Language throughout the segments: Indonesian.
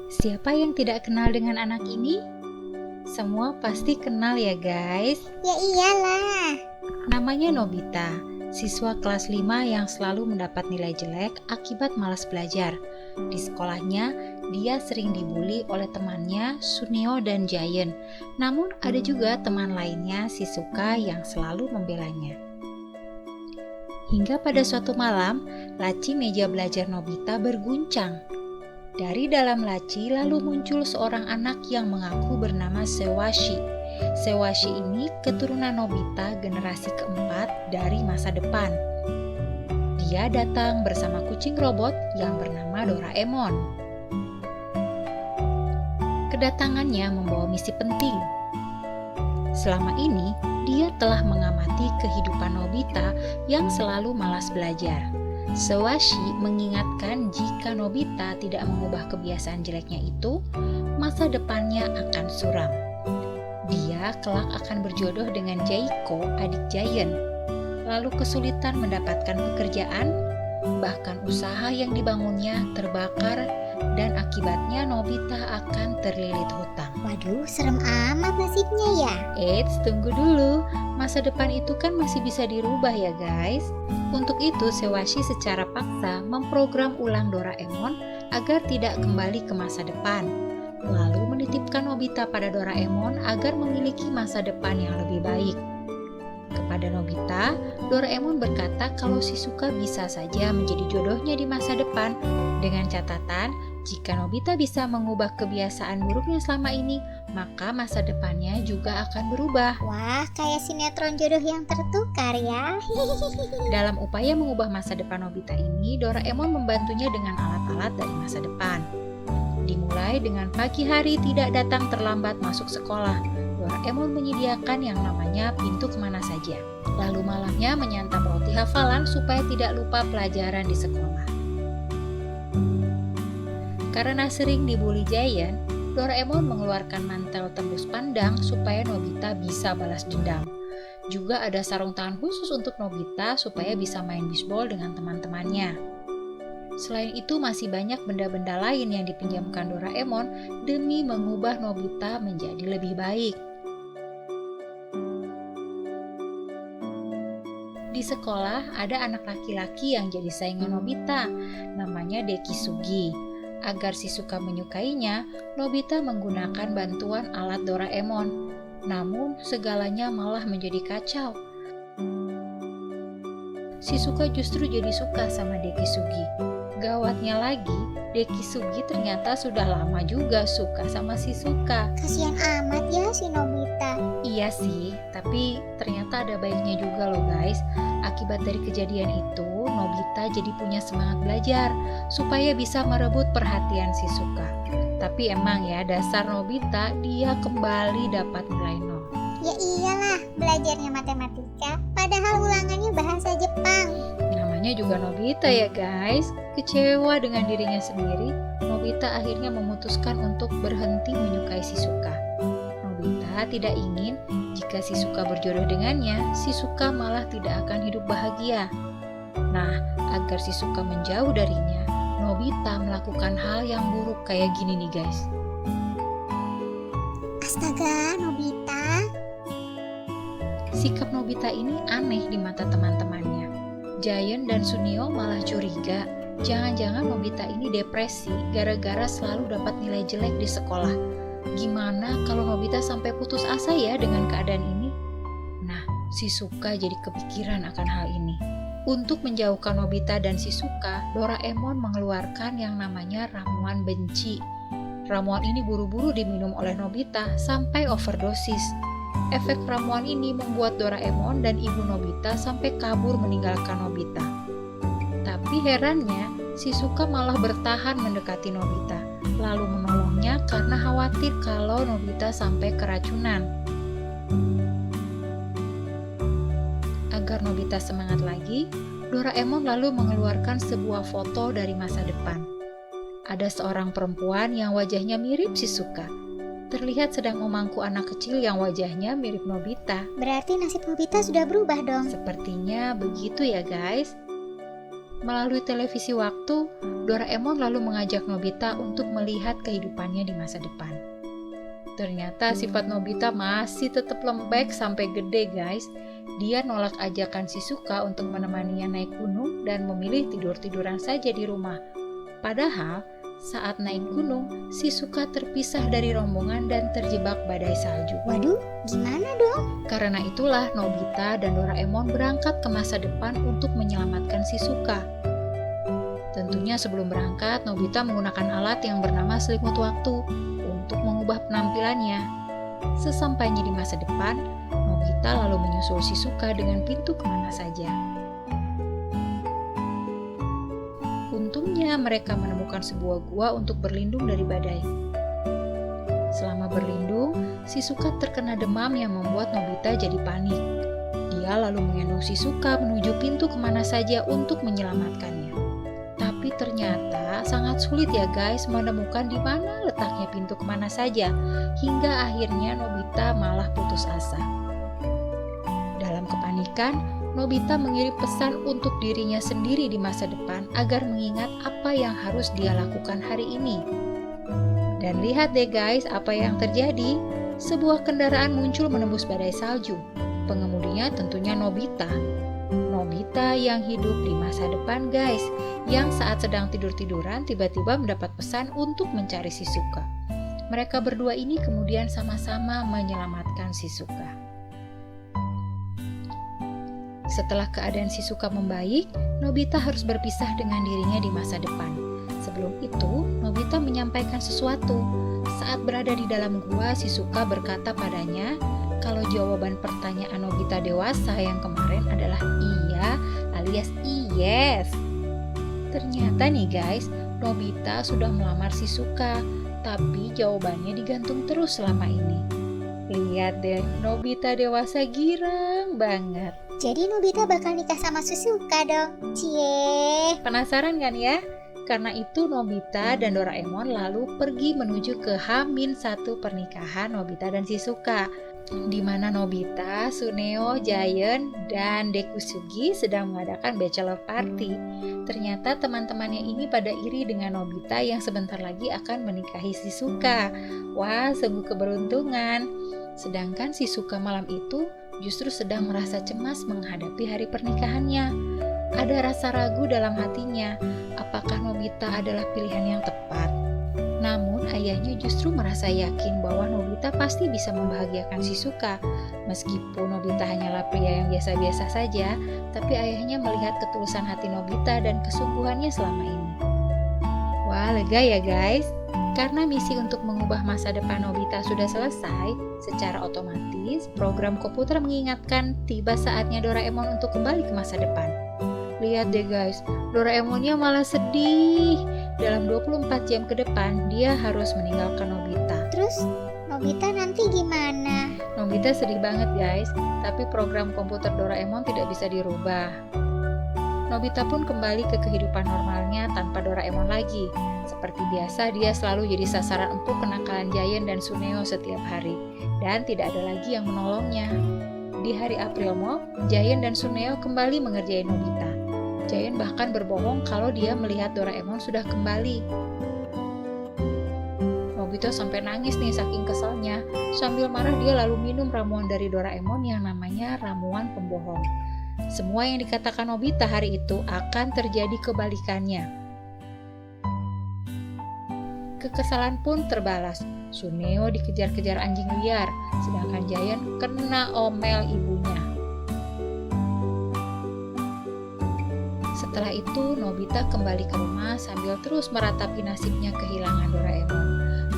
Siapa yang tidak kenal dengan anak ini? Semua pasti kenal ya guys. Ya iyalah. Namanya Nobita, siswa kelas 5 yang selalu mendapat nilai jelek akibat malas belajar. Di sekolahnya, dia sering dibully oleh temannya Suneo dan Giant. Namun ada juga teman lainnya, Shizuka, yang selalu membelanya. Hingga pada suatu malam, laci meja belajar Nobita berguncang. Dari dalam laci lalu muncul seorang anak yang mengaku bernama Sewashi. Sewashi ini keturunan Nobita generasi keempat dari masa depan. Dia datang bersama kucing robot yang bernama Doraemon. Kedatangannya membawa misi penting. Selama ini, dia telah mengamati kehidupan Nobita yang selalu malas belajar. Sewashi mengingatkan jika Nobita tidak mengubah kebiasaan jeleknya itu, masa depannya akan suram. Dia kelak akan berjodoh dengan Jaiko, adik Giant, lalu kesulitan mendapatkan pekerjaan, bahkan usaha yang dibangunnya terbakar, dan akibatnya Nobita akan terlilit hutang. Waduh, serem amat nasibnya ya. Eits, tunggu dulu. Masa depan itu kan masih bisa dirubah ya guys. Untuk itu Sewashi secara paksa memprogram ulang Doraemon agar tidak kembali ke masa depan. Lalu menitipkan Nobita pada Doraemon agar memiliki masa depan yang lebih baik. Kepada Nobita, Doraemon berkata kalau Shizuka bisa saja menjadi jodohnya di masa depan, dengan catatan jika Nobita bisa mengubah kebiasaan buruknya selama ini, maka masa depannya juga akan berubah. Wah, kayak sinetron jodoh yang tertukar ya. Dalam upaya mengubah masa depan Nobita ini, Doraemon membantunya dengan alat-alat dari masa depan. Dimulai dengan pagi hari tidak datang terlambat masuk sekolah. Doraemon menyediakan yang namanya pintu kemana saja. Lalu malamnya menyantap roti hafalan supaya tidak lupa pelajaran di sekolah. Karena sering dibully Giant, Doraemon mengeluarkan mantel tembus pandang supaya Nobita bisa balas dendam. Juga ada sarung tangan khusus untuk Nobita supaya bisa main bisbol dengan teman-temannya. Selain itu masih banyak benda-benda lain yang dipinjamkan Doraemon demi mengubah Nobita menjadi lebih baik. Di sekolah ada anak laki-laki yang jadi saingan Nobita, namanya Dekisugi. Agar Shizuka menyukainya, Nobita menggunakan bantuan alat Doraemon. Namun segalanya malah menjadi kacau. Shizuka justru jadi suka sama Dekisugi. Gawatnya lagi, Dekisugi ternyata sudah lama juga suka sama Shizuka. Kasihan amat ya si Nobita. Iya sih, tapi ternyata ada baiknya juga loh guys. Akibat dari kejadian itu, Nobita jadi punya semangat belajar supaya bisa merebut perhatian Shizuka. Tapi emang ya, dasar Nobita dia kembali dapat nilai nol. Ya iyalah, belajarnya matematika, padahal ulangannya bahasa Jepang. Namanya juga Nobita ya guys. Kecewa dengan dirinya sendiri, Nobita akhirnya memutuskan untuk berhenti menyukai Shizuka. Nobita tidak ingin jika Shizuka berjodoh dengannya, Shizuka malah tidak akan hidup bahagia. Nah, agar Shizuka menjauh darinya, Nobita melakukan hal yang buruk kayak gini nih guys. Astaga, Nobita. Sikap Nobita ini aneh di mata teman-temannya. Giant dan Suneo malah curiga, jangan-jangan Nobita ini depresi gara-gara selalu dapat nilai jelek di sekolah. Gimana kalau Nobita sampai putus asa ya dengan keadaan ini? Nah, Shizuka jadi kepikiran akan hal ini. Untuk menjauhkan Nobita dan Shizuka, Doraemon mengeluarkan yang namanya ramuan benci. Ramuan ini buru-buru diminum oleh Nobita sampai overdosis. Efek ramuan ini membuat Doraemon dan ibu Nobita sampai kabur meninggalkan Nobita. Tapi herannya, Shizuka malah bertahan mendekati Nobita, lalu menolongnya karena khawatir kalau Nobita sampai keracunan. Agar Nobita semangat lagi, Doraemon lalu mengeluarkan sebuah foto dari masa depan. Ada seorang perempuan yang wajahnya mirip Shizuka. Terlihat sedang memangku anak kecil yang wajahnya mirip Nobita. Berarti nasib Nobita sudah berubah dong. Sepertinya begitu ya guys. Melalui televisi waktu, Doraemon lalu mengajak Nobita untuk melihat kehidupannya di masa depan. Ternyata sifat Nobita masih tetap lembek sampai gede, guys. Dia nolak ajakan Shizuka untuk menemaninya naik gunung dan memilih tidur-tiduran saja di rumah. Padahal, saat naik gunung, Shizuka terpisah dari rombongan dan terjebak badai salju. Waduh, gimana dong? Karena itulah Nobita dan Doraemon berangkat ke masa depan untuk menyelamatkan Shizuka. Tentunya sebelum berangkat, Nobita menggunakan alat yang bernama selimut waktu untuk mengubah penampilannya. Sesampainya di masa depan, Nobita lalu menyusul Shizuka dengan pintu kemana saja. Untungnya mereka menemukan sebuah gua untuk berlindung dari badai. Selama berlindung, Shizuka terkena demam yang membuat Nobita jadi panik. Dia lalu menggendong Shizuka menuju pintu kemana saja untuk menyelamatkannya. Tapi ternyata sangat sulit ya guys menemukan di mana letaknya pintu kemana saja, hingga akhirnya Nobita malah putus asa. Dalam kepanikan, Nobita mengirim pesan untuk dirinya sendiri di masa depan agar mengingat apa yang harus dia lakukan hari ini. Dan lihat deh guys apa yang terjadi. Sebuah kendaraan muncul menembus badai salju. Pengemudinya tentunya Nobita. Nobita yang hidup di masa depan guys, yang saat sedang tidur-tiduran tiba-tiba mendapat pesan untuk mencari Shizuka. Mereka berdua ini kemudian sama-sama menyelamatkan Shizuka. Setelah keadaan Shizuka membaik, Nobita harus berpisah dengan dirinya di masa depan. Sebelum itu, Nobita menyampaikan sesuatu. Saat berada di dalam gua, Shizuka berkata padanya kalau jawaban pertanyaan Nobita dewasa yang kemarin adalah iya alias yes. Ternyata nih guys, Nobita sudah melamar Shizuka, tapi jawabannya digantung terus selama ini. Lihat deh, Nobita dewasa girang banget. Jadi Nobita bakal nikah sama Shizuka dong. Cie. Penasaran kan ya? Karena itu Nobita dan Doraemon lalu pergi menuju ke H-1 pernikahan Nobita dan Shizuka, di mana Nobita, Suneo, Giant, dan Dekusugi sedang mengadakan bachelor party. Ternyata teman-temannya ini pada iri dengan Nobita yang sebentar lagi akan menikahi Shizuka. Wah, sungguh keberuntungan. Sedangkan Shizuka malam itu justru sedang merasa cemas menghadapi hari pernikahannya. Ada rasa ragu dalam hatinya, apakah Nobita adalah pilihan yang tepat? Namun ayahnya justru merasa yakin bahwa Nobita pasti bisa membahagiakan Shizuka. Meskipun Nobita hanyalah pria yang biasa-biasa saja, tapi ayahnya melihat ketulusan hati Nobita dan kesungguhannya selama ini. Wah, lega ya guys. Karena misi untuk mengubah masa depan Nobita sudah selesai, secara otomatis program komputer mengingatkan tiba saatnya Doraemon untuk kembali ke masa depan. Lihat deh guys, Doraemonnya malah sedih. Dalam 24 jam ke depan, dia harus meninggalkan Nobita. Terus Nobita nanti gimana? Nobita sedih banget guys, tapi program komputer Doraemon tidak bisa dirubah. Nobita pun kembali ke kehidupan normalnya tanpa Doraemon lagi. Seperti biasa, dia selalu jadi sasaran empuk kenakalan Giant dan Suneo setiap hari. Dan tidak ada lagi yang menolongnya. Di hari April Mop, Giant dan Suneo kembali mengerjai Nobita. Giant bahkan berbohong kalau dia melihat Doraemon sudah kembali. Nobita sampai nangis nih saking kesalnya. Sambil marah dia lalu minum ramuan dari Doraemon yang namanya ramuan pembohong. Semua yang dikatakan Nobita hari itu akan terjadi kebalikannya. Kekesalan pun terbalas. Suneo dikejar-kejar anjing liar, sedangkan Giant kena omel ibunya. Setelah itu, Nobita kembali ke rumah sambil terus meratapi nasibnya kehilangan Doraemon.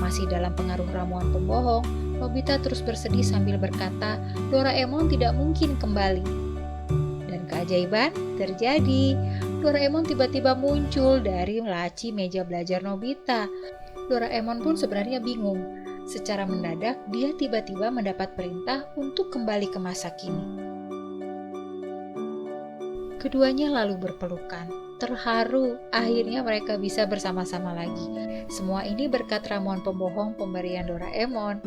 Masih dalam pengaruh ramuan pembohong, Nobita terus bersedih sambil berkata, Doraemon tidak mungkin kembali. Dan keajaiban terjadi. Doraemon tiba-tiba muncul dari laci meja belajar Nobita. Doraemon pun sebenarnya bingung. Secara mendadak, dia tiba-tiba mendapat perintah untuk kembali ke masa kini. Keduanya lalu berpelukan. Terharu, akhirnya mereka bisa bersama-sama lagi. Semua ini berkat ramuan pembohong pemberian Doraemon.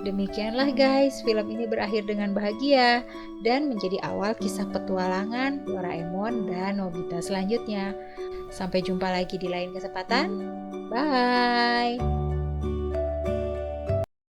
Demikianlah guys, film ini berakhir dengan bahagia dan menjadi awal kisah petualangan Doraemon dan Nobita selanjutnya. Sampai jumpa lagi di lain kesempatan. Bye!